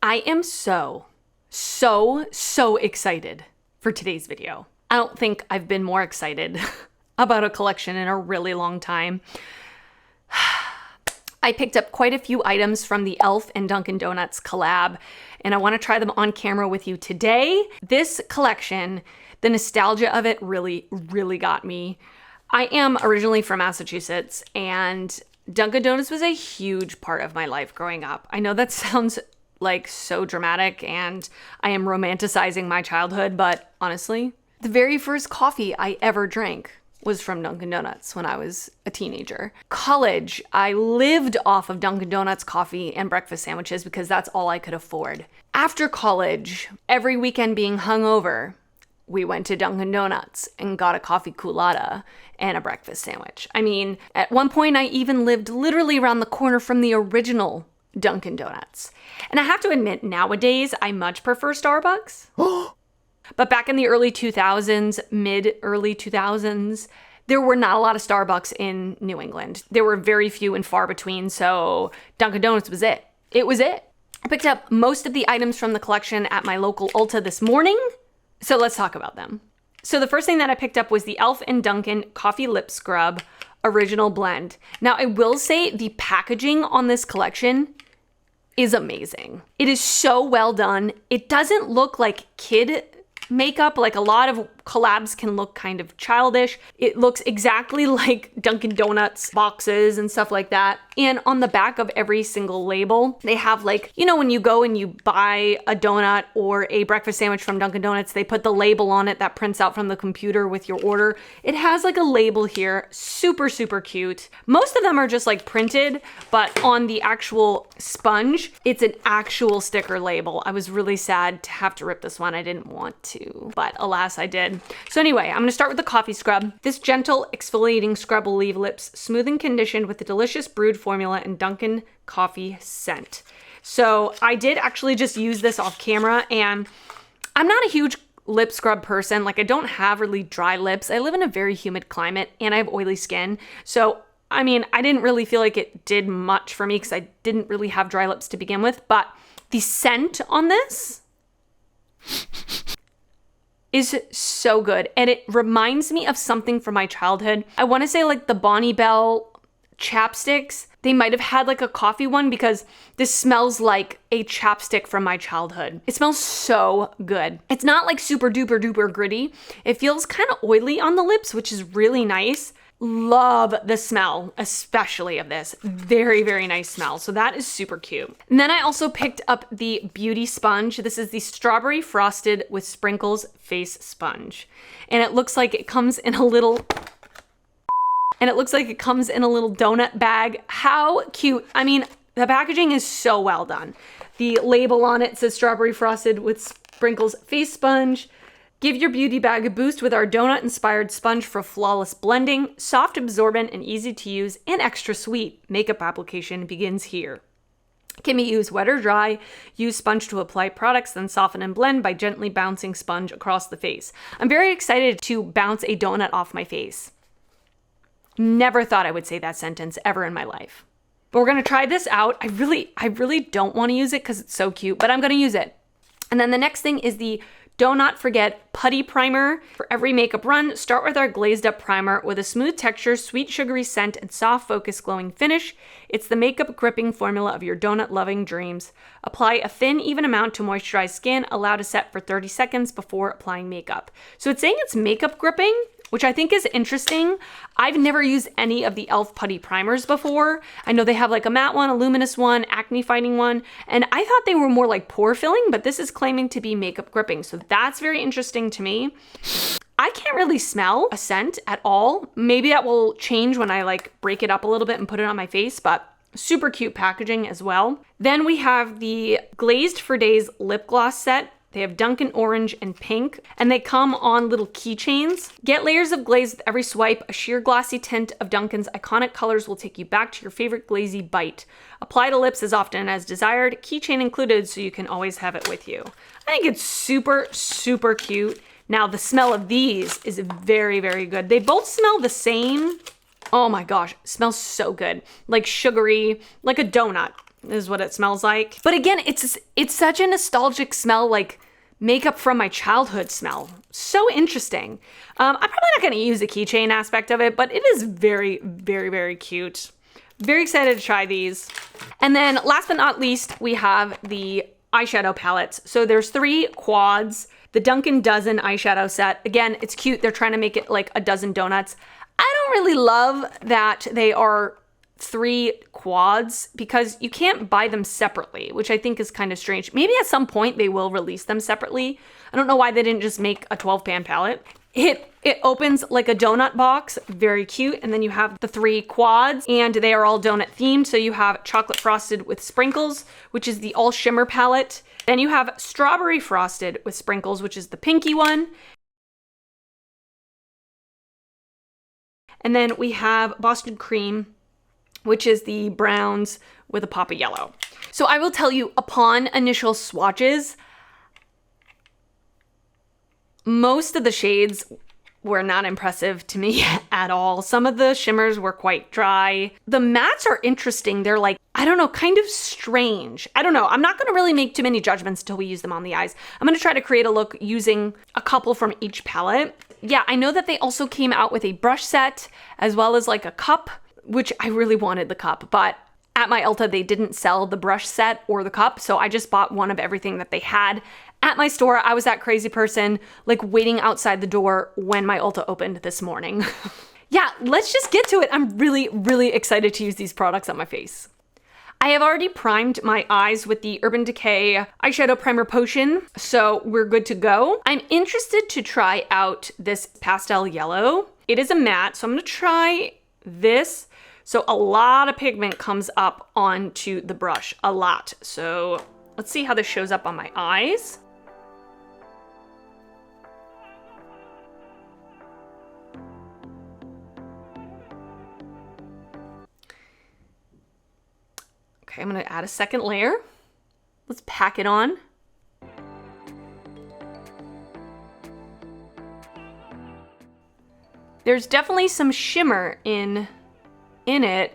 I am so excited for today's video. I don't think I've been more excited about a collection in a really long time. I picked up quite a few items from the e.l.f. and Dunkin Donuts collab, and I want to try them on camera with you today. This collection, the nostalgia of it really got me. I am originally from Massachusetts, and Dunkin Donuts was a huge part of my life growing up. I know that sounds like so dramatic, and I am romanticizing my childhood, but honestly, the very first coffee I ever drank was from Dunkin Donuts when I was a teenager. College, I lived off of Dunkin Donuts coffee and breakfast sandwiches because that's all I could afford. After college, every weekend being hungover, we went to Dunkin Donuts and got a coffee culotta and a breakfast sandwich. I mean, at one point I even lived literally around the corner from the original Dunkin Donuts. And I have to admit, nowadays, I much prefer Starbucks. But back in the early 2000s, mid-early 2000s, there were not a lot of Starbucks in New England. There were very few and far between, so Dunkin' Donuts was it. It was it. I picked up most of the items from the collection at my local Ulta this morning, so let's talk about them. So the first thing that I picked up was the e.l.f. and Dunkin Coffee Lip Scrub Original Blend. Now, I will say the packaging on this collection is amazing. It is so well done. It doesn't look like kid makeup. Like a lot of collabs can look kind of childish. It looks exactly like Dunkin Donuts boxes and stuff like that. And on the back of every single label, they have like, you know, when you go and you buy a donut or a breakfast sandwich from Dunkin Donuts, they put the label on it that prints out from the computer with your order. It has like a label here, super cute. Most of them are just like printed, but on the actual sponge, it's an actual sticker label. I was really sad to have to rip this one. I didn't want to, but alas, I did. So anyway, I'm gonna start with the coffee scrub. This gentle exfoliating scrub will leave lips smooth and conditioned with the delicious brewed formula and Dunkin coffee scent. So I did actually just use this off camera, and I'm not a huge lip scrub person. Like, I don't have really dry lips. I live in a very humid climate and I have oily skin. So I mean, I didn't really feel like it did much for me because I didn't really have dry lips to begin with, but the scent on this is so good. And it reminds me of something from my childhood. I want to say like the Bonnie Bell chapsticks. They might have had like a coffee one because this smells like a chapstick from my childhood. It smells so good. It's not like super duper gritty. It feels kind of oily on the lips, which is really nice. Love the smell, especially of this. Very nice smell. So that is super cute. And then I also picked up the beauty sponge. This is the strawberry frosted with sprinkles face sponge. And it looks like it comes in a little donut bag. How cute. I mean, the packaging is so well done. The label on it says strawberry frosted with sprinkles face sponge. Give your beauty bag a boost with our donut-inspired sponge for flawless blending. Soft, absorbent, and easy to use, and extra sweet. Makeup application begins here. Can be used wet or dry. Use sponge to apply products, then soften and blend by gently bouncing sponge across the face. I'm very excited to bounce a donut off my face. Never thought I would say that sentence ever in my life. But we're gonna try this out. I really don't want to use it because it's so cute, but I'm gonna use it. And then the next thing is the Do Not Forget Putty Primer. For every makeup run, start with our glazed up primer with a smooth texture, sweet sugary scent, and soft focus glowing finish. It's the makeup gripping formula of your donut loving dreams. Apply a thin, even amount to moisturize skin. Allow to set for 30 seconds before applying makeup. So it's saying it's makeup gripping, which I think is interesting. I've never used any of the e.l.f. putty primers before. I know they have like a matte one, a luminous one, acne fighting one, and I thought they were more like pore filling, but this is claiming to be makeup gripping. So that's very interesting to me. I can't really smell a scent at all. Maybe that will change when I like break it up a little bit and put it on my face, but super cute packaging as well. Then we have the Glazed for Days lip gloss set. They have Dunkin' Orange and Pink, and they come on little keychains. Get layers of glaze with every swipe. A sheer glossy tint of Dunkin's iconic colors will take you back to your favorite glazy bite. Apply to lips as often as desired. Keychain included, so you can always have it with you. I think it's super cute. Now, the smell of these is very good. They both smell the same. Oh my gosh, smells so good. Like sugary, like a donut. is what it smells like. But again, it's such a nostalgic smell, like makeup from my childhood smell. So interesting. I'm probably not going to use the keychain aspect of it, but it is very, very, very cute. Very excited to try these. And then last but not least, we have the eyeshadow palettes. So there's 3 quads, the Dunkin' Dozen eyeshadow set. Again, it's cute. They're trying to make it like a dozen donuts. I don't really love that they are 3 quads because you can't buy them separately, which I think is kind of strange. Maybe at some point they will release them separately. I don't know why they didn't just make a 12-pan palette. It opens like a donut box, very cute. And then you have the 3 quads and they are all donut themed. So you have chocolate frosted with sprinkles, which is the all shimmer palette. Then you have strawberry frosted with sprinkles, which is the pinky one. And then we have Boston cream, which is the browns with a pop of yellow. So I will tell you, upon initial swatches, most of the shades were not impressive to me at all. Some of the shimmers were quite dry. The mattes are interesting. They're like, I don't know, kind of strange. I don't know. I'm not gonna really make too many judgments until we use them on the eyes. I'm gonna try to create a look using a couple from each palette. Yeah, I know that they also came out with a brush set as well as like a cup, which I really wanted the cup, but at my Ulta, they didn't sell the brush set or the cup, so I just bought one of everything that they had. At my store, I was that crazy person, like waiting outside the door when my Ulta opened this morning. Yeah, let's just get to it. I'm really, really excited to use these products on my face. I have already primed my eyes with the Urban Decay Eyeshadow Primer Potion, so we're good to go. I'm interested to try out this pastel yellow. It is a matte, so I'm gonna try this. So a lot of pigment comes up onto the brush, a lot. So let's see how this shows up on my eyes. Okay, I'm gonna add a second layer. Let's pack it on. There's definitely some shimmer in it,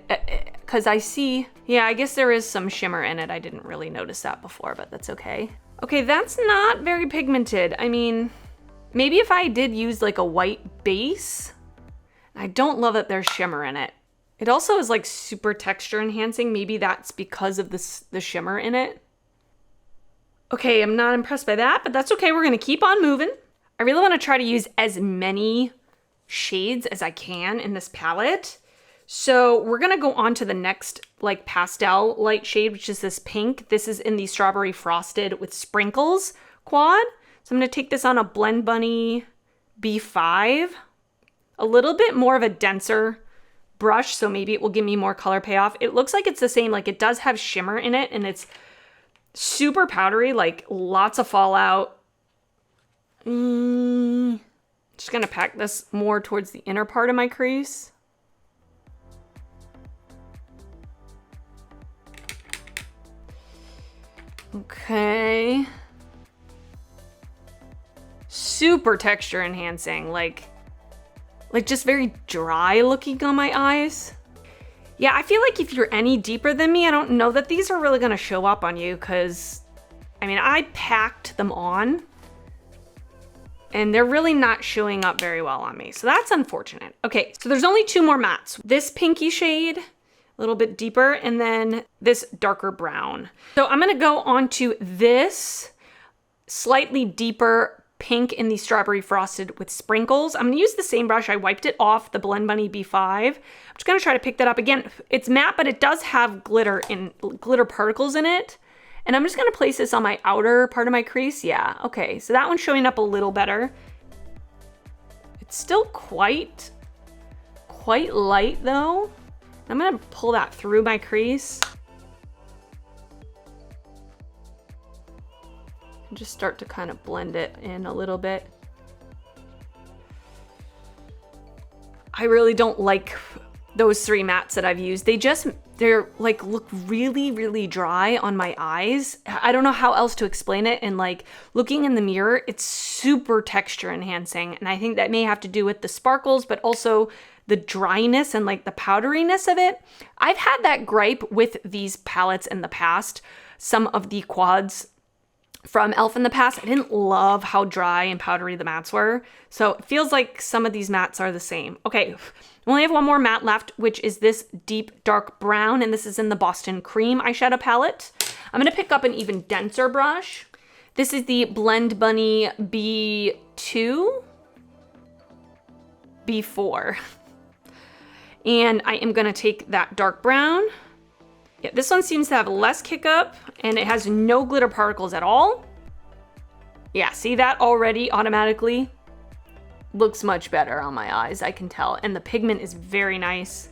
because I see, yeah, I guess there is some shimmer in it. I didn't really notice that before, but that's okay. Okay, that's not very pigmented. I mean, maybe if I did use like a white base, I don't love that there's shimmer in it. It also is like super texture enhancing. Maybe that's because of the shimmer in it. Okay, I'm not impressed by that, but that's okay. We're gonna keep on moving. I really wanna try to use as many shades as I can in this palette. So we're gonna go on to the next like pastel light shade, which is this pink. This is in the Strawberry Frosted with Sprinkles quad. So I'm gonna take this on a Blend Bunny B5. A little bit more of a denser brush, so maybe it will give me more color payoff. It looks like it's the same, like it does have shimmer in it and it's super powdery, like lots of fallout. Just gonna pack this more towards the inner part of my crease. Okay. Super texture enhancing, like just very dry looking on my eyes. Yeah, I feel like if you're any deeper than me, I don't know that these are really gonna show up on you because, I mean, I packed them on and they're really not showing up very well on me. So that's unfortunate. Okay, so there's only 2 more mattes. This pinky shade, a little bit deeper, and then this darker brown. So I'm gonna go on to this slightly deeper pink in the Strawberry Frosted with Sprinkles. I'm gonna use the same brush. I wiped it off the Blend Bunny B5. I'm just gonna try to pick that up again. It's matte, but it does have glitter particles in it. And I'm just gonna place this on my outer part of my crease. Yeah, okay, so that one's showing up a little better. It's still quite light though. I'm gonna pull that through my crease. And just start to kind of blend it in a little bit. I really don't like those 3 mattes that I've used. They're like look really, really dry on my eyes. I don't know how else to explain it. And like looking in the mirror, it's super texture enhancing. And I think that may have to do with the sparkles, but also the dryness and like the powderiness of it. I've had that gripe with these palettes in the past. Some of the quads from e.l.f. in the past, I didn't love how dry and powdery the mattes were. So it feels like some of these mattes are the same. Okay, we only have one more matte left, which is this deep dark brown, and this is in the Boston Cream eyeshadow palette. I'm gonna pick up an even denser brush. This is the Blend Bunny B2? B4. And I am gonna take that dark brown. Yeah, this one seems to have less kick up and it has no glitter particles at all. Yeah, see that already automatically looks much better on my eyes, I can tell. And the pigment is very nice.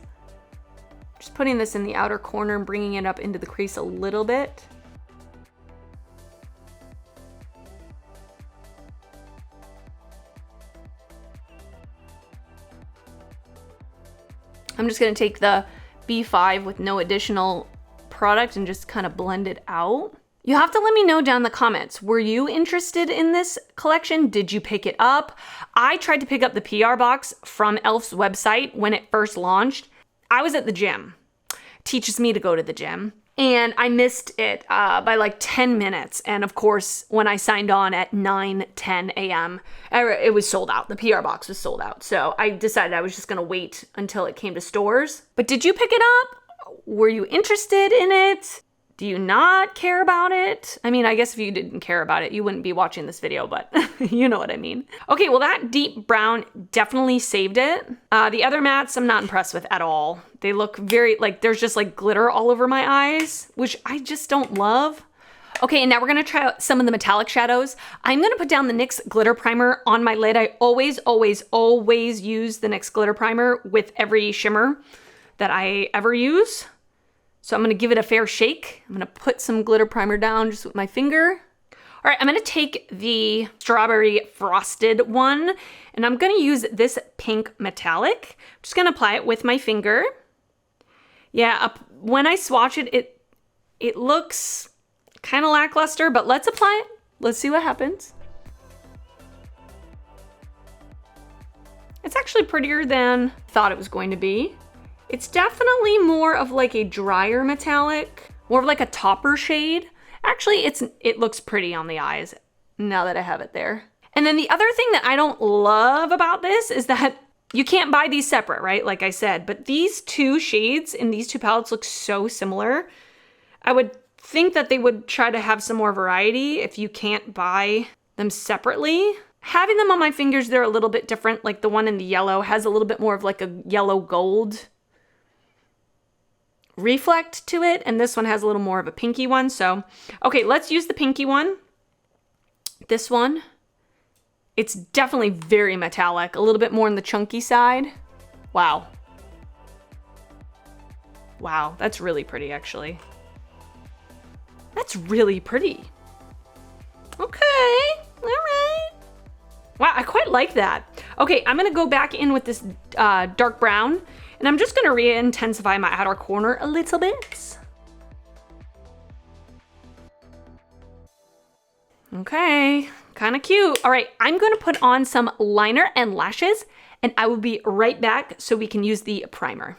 Just putting this in the outer corner and bringing it up into the crease a little bit. I'm just gonna take the B5 with no additional product and just kind of blend it out. You have to let me know down in the comments, were you interested in this collection? Did you pick it up? I tried to pick up the PR box from e.l.f.'s website when it first launched. I was at the gym. Teaches me to go to the gym. And I missed it by like 10 minutes. And of course, when I signed on at 9:10 a.m., it was sold out. The PR box was sold out. So I decided I was just gonna wait until it came to stores. But did you pick it up? Were you interested in it? Do you not care about it? I mean, I guess if you didn't care about it, you wouldn't be watching this video, but you know what I mean. Okay, well that deep brown definitely saved it. The other mattes I'm not impressed with at all. They look very, like there's just like glitter all over my eyes, which I just don't love. Okay, and now we're gonna try out some of the metallic shadows. I'm gonna put down the NYX glitter primer on my lid. I always use the NYX glitter primer with every shimmer that I ever use. So I'm gonna give it a fair shake. I'm gonna put some glitter primer down just with my finger. All right, I'm gonna take the strawberry frosted one and I'm gonna use this pink metallic. I'm just gonna apply it with my finger. Yeah, when I swatch it, it looks kind of lackluster, but let's apply it. Let's see what happens. It's actually prettier than I thought it was going to be. It's definitely more of like a drier metallic, more of like a topper shade. Actually, it looks pretty on the eyes now that I have it there. And then the other thing that I don't love about this is that you can't buy these separate, right? Like I said, but these two shades in these two palettes look so similar. I would think that they would try to have some more variety if you can't buy them separately. Having them on my fingers, they're a little bit different. Like the one in the yellow has a little bit more of like a yellow gold reflect to it, and this one has a little more of a pinky one. So okay, let's use the pinky one. This one, it's definitely very metallic, a little bit more on the chunky side. Wow, that's really pretty. Actually, that's really pretty. Okay, all right. Wow, I quite like that. Okay, I'm gonna go back in with this dark brown. And I'm just gonna re-intensify my outer corner a little bit. Okay, kind of cute. All right, I'm gonna put on some liner and lashes and I will be right back so we can use the primer.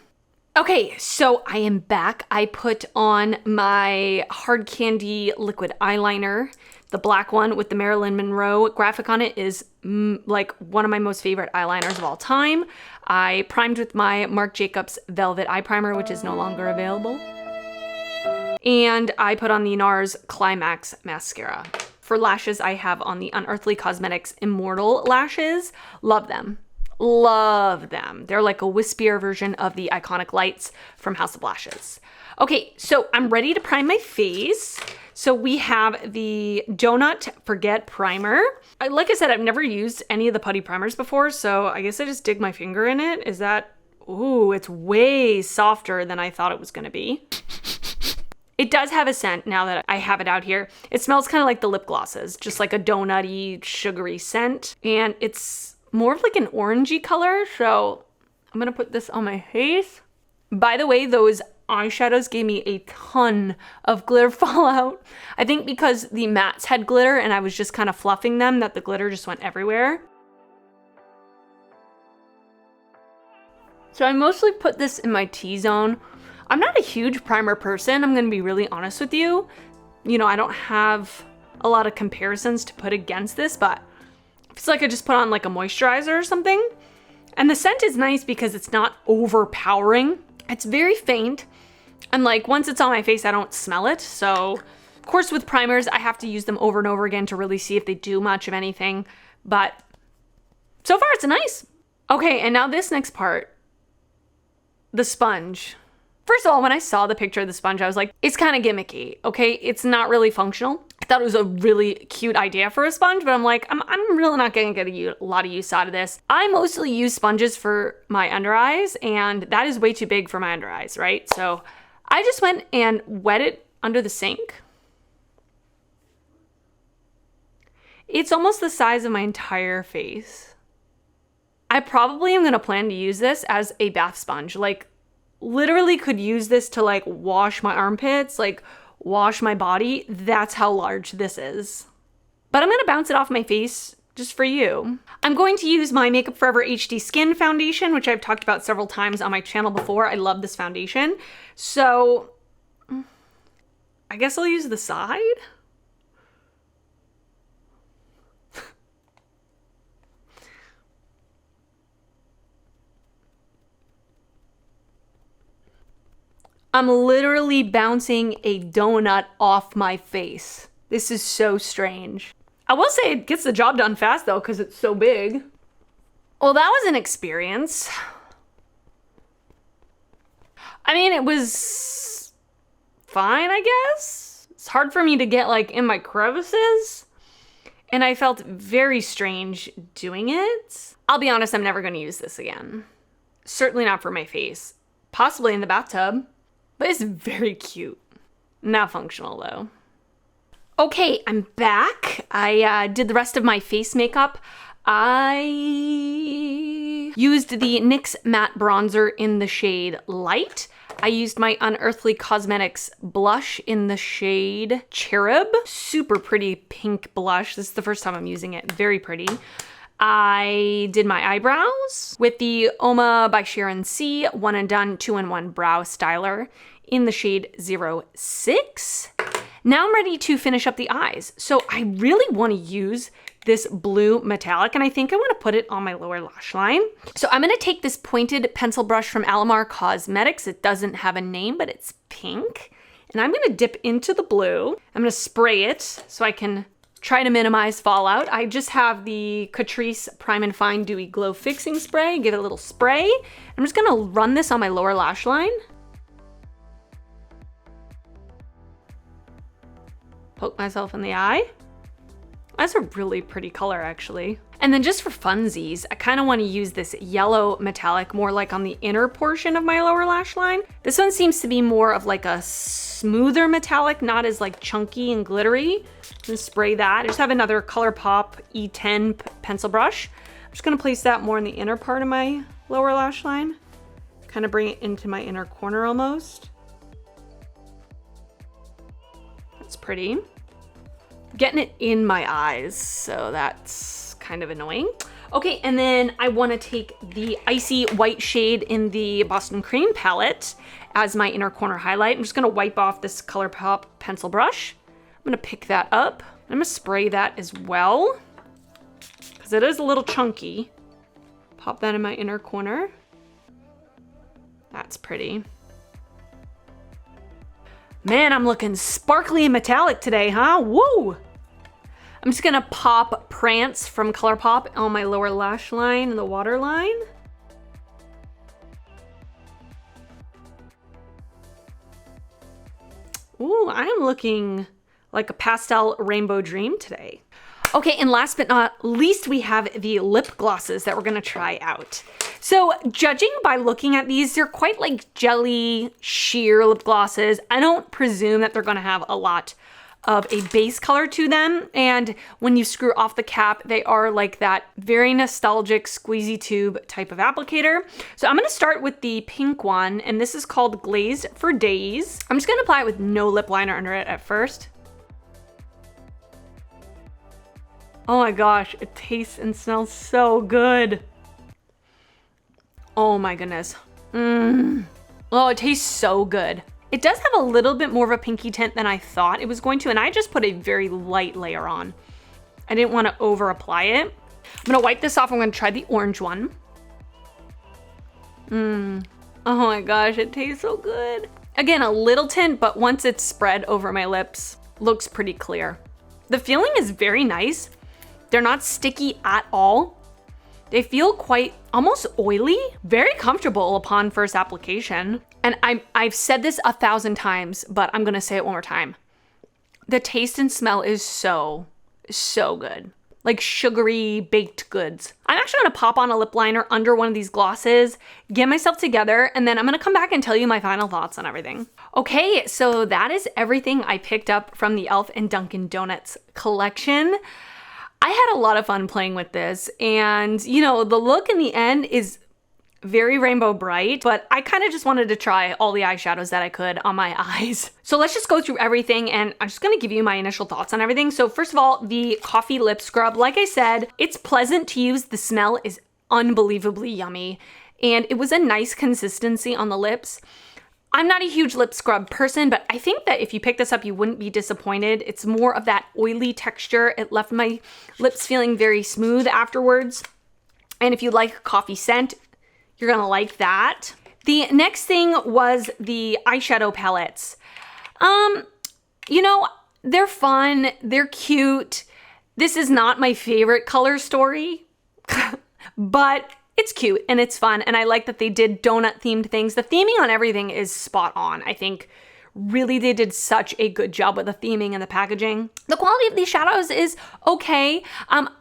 Okay, so I am back. I put on my Hard Candy liquid eyeliner. The black one with the Marilyn Monroe graphic on it is like one of my most favorite eyeliners of all time. I primed with my Marc Jacobs Velvet Eye Primer, which is no longer available. And I put on the NARS Climax Mascara. For lashes, I have on the Unearthly Cosmetics Immortal lashes. Love them. Love them. They're like a wispier version of the iconic lights from House of Lashes. Okay, so I'm ready to prime my face. So we have the Donut Forget Primer. Like I said, I've never used any of the putty primers before, so I guess I just dig my finger in it. Is that, ooh, it's way softer than I thought it was gonna be. It does have a scent now that I have it out here. It smells kind of like the lip glosses, just like a donutty, sugary scent. And it's more of like an orangey color, so I'm gonna put this on my face. By the way, those eyeshadows gave me a ton of glitter fallout. I think because the mattes had glitter and I was just kind of fluffing them, that the glitter just went everywhere. So I mostly put this in my T-zone. I'm not a huge primer person, I'm gonna be really honest with you. You know, I don't have a lot of comparisons to put against this, but it's like I just put on like a moisturizer or something. And the scent is nice because it's not overpowering. It's very faint. And like once it's on my face, I don't smell it. So of course with primers, I have to use them over and over again to really see if they do much of anything. But so far it's nice. Okay, and now this next part, the sponge. First of all, when I saw the picture of the sponge, I was like, it's kind of gimmicky, okay? It's not really functional. I thought it was a really cute idea for a sponge, but I'm like, I'm really not gonna get a lot of use out of this. I mostly use sponges for my under eyes, and that is way too big for my under eyes, right? So I just went and wet it under the sink. It's almost the size of my entire face. I probably am gonna plan to use this as a bath sponge. Like, literally could use this to like wash my armpits, like wash my body. That's how large this is. But I'm gonna bounce it off my face just for you. I'm going to use my Makeup Forever HD Skin Foundation, which I've talked about several times on my channel before. I love this foundation. So I guess I'll use the side. I'm literally bouncing a donut off my face. This is so strange. I will say it gets the job done fast though, because it's so big. Well, that was an experience. I mean, it was fine, I guess. It's hard for me to get like in my crevices. And I felt very strange doing it. I'll be honest, I'm never gonna use this again. Certainly not for my face. Possibly in the bathtub. But it's very cute. Not functional though. Okay, I'm back. I did the rest of my face makeup. I used the NYX matte bronzer in the shade Light. I used my Unearthly Cosmetics blush in the shade Cherub. Super pretty pink blush. This is the first time I'm using it. Very pretty. I did my eyebrows with the Oma by Sharon C 1 and Done 2-in-1 Brow Styler in the shade 06. Now I'm ready to finish up the eyes. So I really want to use this blue metallic, and I think I want to put it on my lower lash line. So I'm going to take this pointed pencil brush from Alamar Cosmetics. It doesn't have a name, but it's pink. And I'm going to dip into the blue. I'm going to spray it so I can try to minimize fallout. I just have the Catrice Prime and Fine Dewy Glow Fixing Spray. Give it a little spray. I'm just gonna run this on my lower lash line. Poke myself in the eye. That's a really pretty color, actually. And then just for funsies, I kind of want to use this yellow metallic more like on the inner portion of my lower lash line. This one seems to be more of like a smoother metallic, not as like chunky and glittery. Just spray that. I just have another ColourPop E10 pencil brush. I'm just gonna place that more in the inner part of my lower lash line. Kind of bring it into my inner corner almost. That's pretty. Getting it in my eyes, so that's kind of annoying. Okay, and then I want to take the icy white shade in the Boston Cream palette as my inner corner highlight. I'm just going to wipe off this ColourPop pencil brush. I'm going to pick that up. I'm going to spray that as well because it is a little chunky. Pop that in my inner corner. That's pretty. Man, I'm looking sparkly and metallic today, huh? Woo! I'm just gonna pop Prance from ColourPop on my lower lash line and the waterline. Ooh, I'm looking like a pastel rainbow dream today. Okay, and last but not least, we have the lip glosses that we're gonna try out. So judging by looking at these, they're quite like jelly, sheer lip glosses. I don't presume that they're gonna have a lot of a base color to them. And when you screw off the cap, they are like that very nostalgic squeezy tube type of applicator. So I'm gonna start with the pink one, and this is called Glazed for Days. I'm just gonna apply it with no lip liner under it at first. Oh my gosh, it tastes and smells so good. Oh my goodness. Oh, it tastes so good. It does have a little bit more of a pinky tint than I thought it was going to, and I just put a very light layer on. I didn't want to over apply it. I'm gonna wipe this off. I'm gonna try the orange one. Oh my gosh, it tastes so good. Again, a little tint, but once it's spread over my lips, looks pretty clear. The feeling is very nice. They're not sticky at all. They feel quite almost oily, very comfortable upon first application. And I've said this 1,000 times, but I'm gonna say it one more time. The taste and smell is so good. Like sugary baked goods. I'm actually gonna pop on a lip liner under one of these glosses, get myself together, and then I'm gonna come back and tell you my final thoughts on everything. Okay, so that is everything I picked up from the e.l.f. and Dunkin Donuts collection. I had a lot of fun playing with this, and you know, the look in the end is very rainbow bright, but I kind of just wanted to try all the eyeshadows that I could on my eyes. So let's just go through everything, and I'm just gonna give you my initial thoughts on everything. So first of all, the coffee lip scrub, like I said, it's pleasant to use. The smell is unbelievably yummy, and it was a nice consistency on the lips. I'm not a huge lip scrub person, but I think that if you pick this up, you wouldn't be disappointed. It's more of that oily texture. It left my lips feeling very smooth afterwards. And if you like coffee scent, you're gonna like that. The next thing was the eyeshadow palettes. You know, they're fun, they're cute. This is not my favorite color story, but it's cute and it's fun, and I like that they did donut themed things. The theming on everything is spot on. I think really they did such a good job with the theming and the packaging. The quality of these shadows is okay.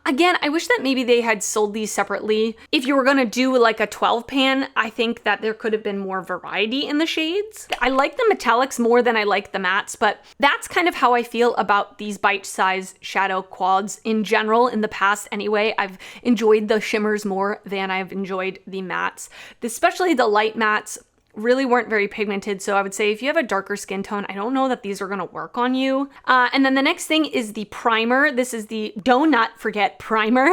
Again, I wish that maybe they had sold these separately. If you were gonna do like a 12 pan, I think that there could have been more variety in the shades. I like the metallics more than I like the mattes, but that's kind of how I feel about these bite-sized shadow quads in general. In the past anyway, I've enjoyed the shimmers more than I've enjoyed the mattes. Especially the light mattes really weren't very pigmented, so I would say if you have a darker skin tone, I don't know that these are gonna work on you. And then the next thing is the primer. This is the Do Not Forget primer.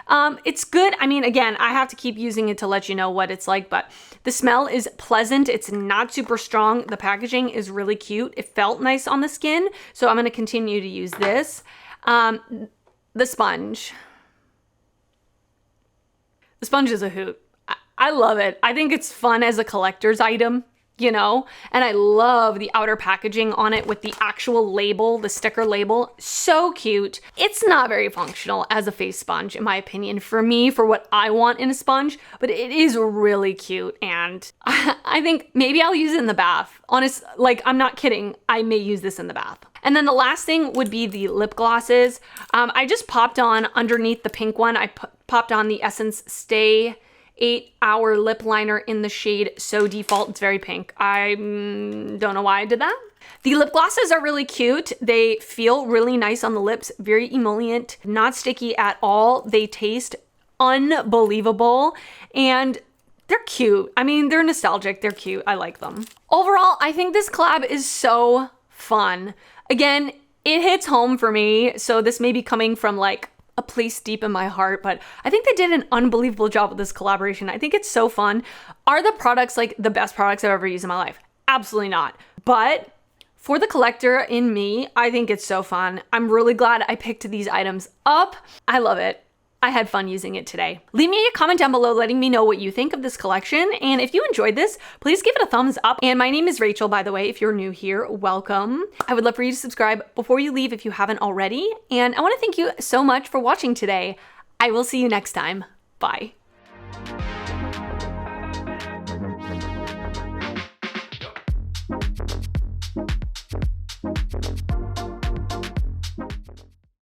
It's good. I mean, again, I have to keep using it to let you know what it's like, but the smell is pleasant. It's not super strong. The packaging is really cute. It felt nice on the skin, so I'm gonna continue to use this. The sponge. The sponge is a hoot. I love it. I think it's fun as a collector's item, you know, and I love the outer packaging on it with the actual label, the sticker label. So cute. It's not very functional as a face sponge, in my opinion, for me, for what I want in a sponge, but it is really cute, and I think maybe I'll use it in the bath. Honest, like, I'm not kidding. I may use this in the bath. And then the last thing would be the lip glosses. I just popped on underneath the pink one. I popped on the Essence Stay 8-hour lip liner in the shade So Default. It's very pink. I don't know why I did that. The lip glosses are really cute. They feel really nice on the lips, very emollient, not sticky at all. They taste unbelievable, and they're cute. I mean, they're nostalgic, they're cute, I like them. Overall, I think this collab is so fun. Again, it hits home for me, so this may be coming from like a place deep in my heart, but I think they did an unbelievable job with this collaboration. I think it's so fun. Are the products like the best products I've ever used in my life? Absolutely not. But for the collector in me, I think it's so fun. I'm really glad I picked these items up. I love it. I had fun using it today. Leave me a comment down below letting me know what you think of this collection. And if you enjoyed this, please give it a thumbs up. And my name is Rachel, by the way. If you're new here, welcome. I would love for you to subscribe before you leave if you haven't already. And I want to thank you so much for watching today. I will see you next time. Bye.